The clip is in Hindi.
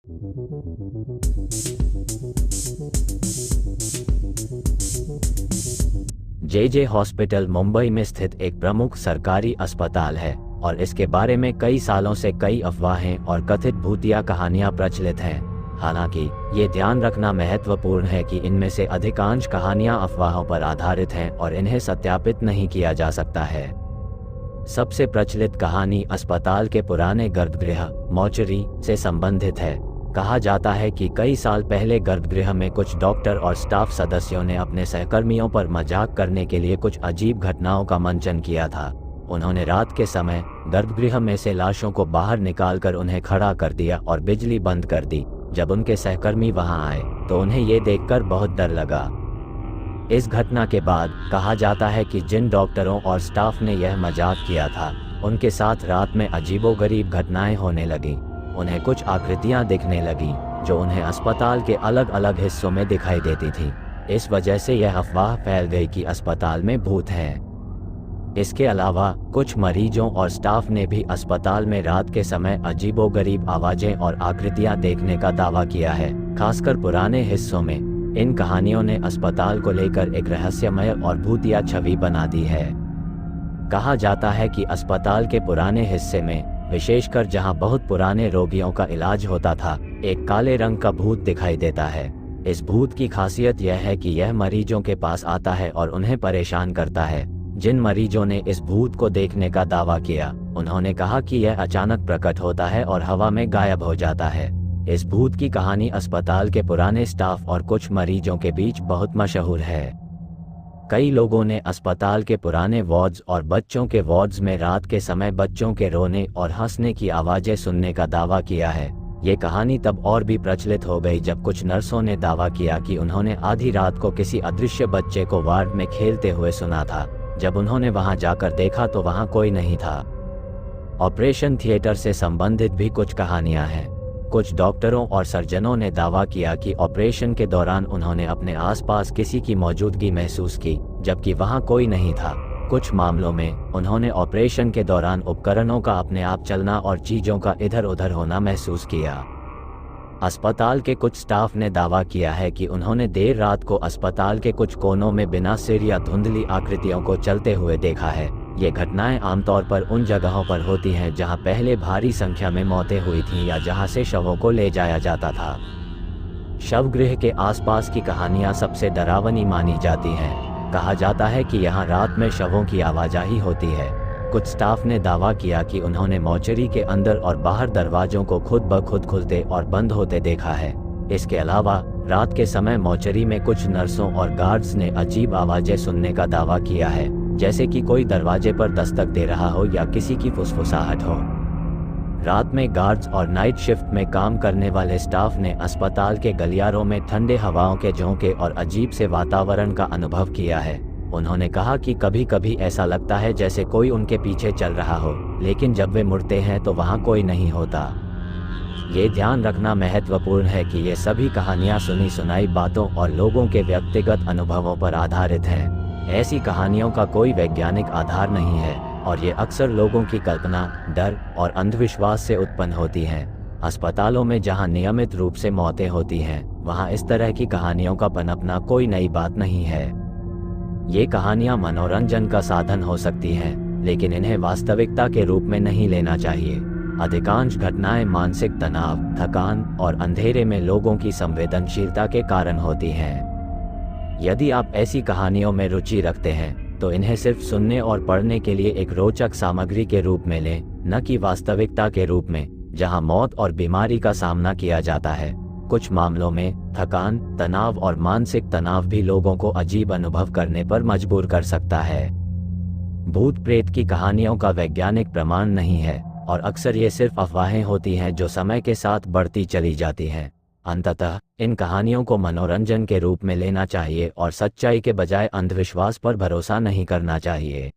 जे हॉस्पिटल मुंबई में स्थित एक प्रमुख सरकारी अस्पताल है और इसके बारे में कई सालों से कई अफवाहें और कथित भूतिया कहानियां प्रचलित हैं। हालांकि ये ध्यान रखना महत्वपूर्ण है कि इनमें से अधिकांश कहानियां अफवाहों पर आधारित हैं और इन्हें सत्यापित नहीं किया जा सकता है। सबसे प्रचलित कहानी अस्पताल के पुराने गर्भगृह मॉर्चरी से संबंधित है। कहा जाता है कि कई साल पहले गर्भगृह में कुछ डॉक्टर और स्टाफ सदस्यों ने अपने सहकर्मियों पर मजाक करने के लिए कुछ अजीब घटनाओं का मंचन किया था। उन्होंने रात के समय गर्भगृह में से लाशों को बाहर निकालकर उन्हें खड़ा कर दिया और बिजली बंद कर दी। जब उनके सहकर्मी वहां आए तो उन्हें ये देखकर बहुत डर लगा। इस घटना के बाद कहा जाता है कि जिन डॉक्टरों और स्टाफ ने यह मजाक किया था उनके साथ रात में अजीबोगरीब घटनाएं होने लगीं। उन्हें कुछ आकृतियां दिखने लगीं जो उन्हें अस्पताल के अलग अलग हिस्सों में दिखाई देती थीं। इस वजह से यह अफवाह फैल गई कि अस्पताल में भूत हैं। इसके अलावा कुछ मरीजों और स्टाफ ने भी अस्पताल में रात के समय अजीबोगरीब आवाजें और आकृतियां देखने का दावा किया है। खासकर पुराने हिस्सों में इन कहानियों ने अस्पताल को लेकर एक रहस्यमय और भूतिया छवि बना दी है। कहा जाता है कि अस्पताल के पुराने हिस्से में, विशेषकर जहां बहुत पुराने रोगियों का इलाज होता था, एक काले रंग का भूत दिखाई देता है। इस भूत की खासियत यह है कि यह मरीजों के पास आता है और उन्हें परेशान करता है। जिन मरीजों ने इस भूत को देखने का दावा किया, उन्होंने कहा कि यह अचानक प्रकट होता है और हवा में गायब हो जाता है। इस भूत की कहानी अस्पताल के पुराने स्टाफ और कुछ मरीजों के बीच बहुत मशहूर है। कई लोगों ने अस्पताल के पुराने वार्ड्स और बच्चों के वार्ड्स में रात के समय बच्चों के रोने और हंसने की आवाजें सुनने का दावा किया है। ये कहानी तब और भी प्रचलित हो गई जब कुछ नर्सों ने दावा किया कि उन्होंने आधी रात को किसी अदृश्य बच्चे को वार्ड में खेलते हुए सुना था। जब उन्होंने वहां जाकर देखा तो वहां कोई नहीं था। ऑपरेशन थिएटर से संबंधित भी कुछ कहानियां हैं। कुछ डॉक्टरों और सर्जनों ने दावा किया कि ऑपरेशन के दौरान उन्होंने अपने आसपास किसी की मौजूदगी महसूस की, जबकि वहां कोई नहीं था। कुछ मामलों में उन्होंने ऑपरेशन के दौरान उपकरणों का अपने आप चलना और चीजों का इधर उधर होना महसूस किया। अस्पताल के कुछ स्टाफ ने दावा किया है कि उन्होंने देर रात को अस्पताल के कुछ कोनों में बिना सिर या धुंधली आकृतियों को चलते हुए देखा है। ये घटनाएं आमतौर पर उन जगहों पर होती हैं जहां पहले भारी संख्या में मौतें हुई थीं या जहां से शवों को ले जाया जाता था। शवगृह के आसपास की कहानियां सबसे डरावनी मानी जाती हैं। कहा जाता है कि यहां रात में शवों की आवाजाही होती है। कुछ स्टाफ ने दावा किया कि उन्होंने मॉर्चरी के अंदर और बाहर दरवाजों को खुद ब खुद खुलते और बंद होते देखा है। इसके अलावा रात के समय मॉर्चरी में कुछ नर्सों और गार्ड्स ने अजीब आवाजें सुनने का दावा किया है, जैसे कि कोई दरवाजे पर दस्तक दे रहा हो या किसी की फुसफुसाहट हो। रात में गार्ड्स और नाइट शिफ्ट में काम करने वाले स्टाफ ने अस्पताल के गलियारों में ठंडे हवाओं के झोंके और अजीब से वातावरण का अनुभव किया है। उन्होंने कहा कि कभी कभी ऐसा लगता है जैसे कोई उनके पीछे चल रहा हो, लेकिन जब वे मुड़ते हैं तो वहां कोई नहीं होता। ये ध्यान रखना महत्वपूर्ण है कि ये सभी कहानियां सुनी सुनाई बातों और लोगों के व्यक्तिगत अनुभवों पर आधारित हैं। ऐसी कहानियों का कोई वैज्ञानिक आधार नहीं है और ये अक्सर लोगों की कल्पना, डर और अंधविश्वास से उत्पन्न होती हैं। अस्पतालों में जहां नियमित रूप से मौतें होती हैं, वहां इस तरह की कहानियों का पनपना कोई नई बात नहीं है। ये कहानियां मनोरंजन का साधन हो सकती हैं, लेकिन इन्हें वास्तविकता के रूप में नहीं लेना चाहिए। अधिकांश घटनाएं मानसिक तनाव, थकान और अंधेरे में लोगों की संवेदनशीलता के कारण होती हैं। यदि आप ऐसी कहानियों में रुचि रखते हैं, तो इन्हें सिर्फ सुनने और पढ़ने के लिए एक रोचक सामग्री के रूप में लें, न कि वास्तविकता के रूप में, जहां मौत और बीमारी का सामना किया जाता है। कुछ मामलों में थकान, तनाव और मानसिक तनाव भी लोगों को अजीब अनुभव करने पर मजबूर कर सकता है। भूत प्रेत की कहानियों का वैज्ञानिक प्रमाण नहीं है और अक्सर ये सिर्फ अफवाहें होती हैं जो समय के साथ बढ़ती चली जाती हैं। अंततः इन कहानियों को मनोरंजन के रूप में लेना चाहिए और सच्चाई के बजाय अंधविश्वास पर भरोसा नहीं करना चाहिए।